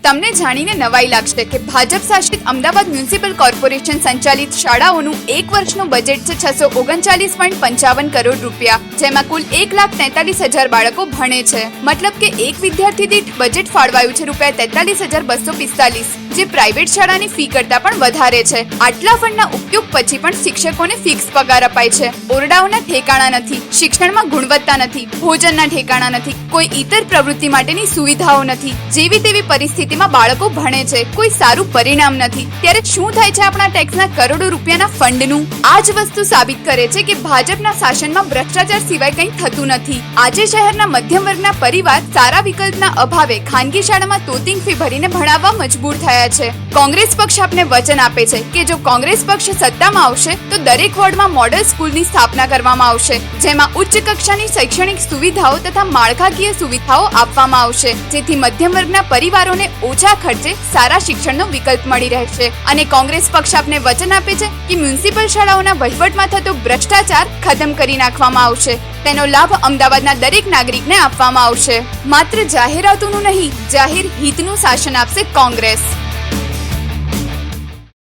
તમને જાણીને નવાઈ લાગશે કે ભાજપ શાસિત અમદાવાદ મ્યુનિસિપલ કોર્પોરેશન સંચાલિત શાળાઓનું એક વર્ષનું બજેટ છે 639.55 કરોડ રૂપિયા, જેમાં કુલ 1,43,000 બાળકો ભણે છે. મતલબ કે એક વિદ્યાર્થી દીઠ બજેટ ફાળવાયું છે ₹43,245, જે પ્રાઇવેટ શાળાની ફી કરતા પણ વધારે છે. આટલા ફંડના ઉપયોગ પછી પણ શિક્ષકોને ફિક્સ પગાર અપાય છે. ઓરડાઓના ઠેકાણા નથી, શિક્ષણમાં ગુણવત્તા નથી, ભોજનના ઠેકાણા નથી, કોઈ ઇતર પ્રવૃત્તિ માટેની સુવિધાઓ નથી. જેવી તેવી પરિસ્થિતિમાં બાળકો ભણે છે, કોઈ સારું પરિણામ નથી. ત્યારે શું થાય છે આપણા ટેક્સના કરોડો રૂપિયાના ફંડનું? આ જ વસ્તુ સાબિત કરે છે કે ભાજપના શાસનમાં ભ્રષ્ટાચાર સિવાય કંઈ થતું નથી. આજે શહેરના મધ્યમ વર્ગના પરિવાર સારા વિકલ્પના અભાવે ખાનગી શાળામાં તોતિંગ ફી ભરીને ભણાવવા મજબૂર થયા છે. કોંગ્રેસ પક્ષ આપને વચન આપે છે કે જો કોંગ્રેસ પક્ષ સત્તામાં આવશે તો દરેક વોર્ડમાં મોડલ સ્કૂલની સ્થાપના કરવામાં આવશે, જેમાં ઉચ્ચ કક્ષાની શૈક્ષણિક સુવિધાઓ તથા માળખાકીય સુવિધાઓ આપવામાં આવશે, જેથી મધ્યમ વર્ગના પરિવારોને ઓછા ખર્ચે સારા શિક્ષણનો વિકલ્પ મળી રહેશે. અને કોંગ્રેસ પક્ષ આપને વચન આપે છે કે મ્યુનિસિપલ શાળાઓના વહીવટમાં થતો ભ્રષ્ટાચાર ખતમ કરી નાખવામાં આવશે. તેનો લાભ અમદાવાદના દરેક નાગરિકને આપવામાં આવશે. માત્ર જાહેરાતોનું નહીં, જાહેર હિતનું શાસન આપશે કોંગ્રેસ.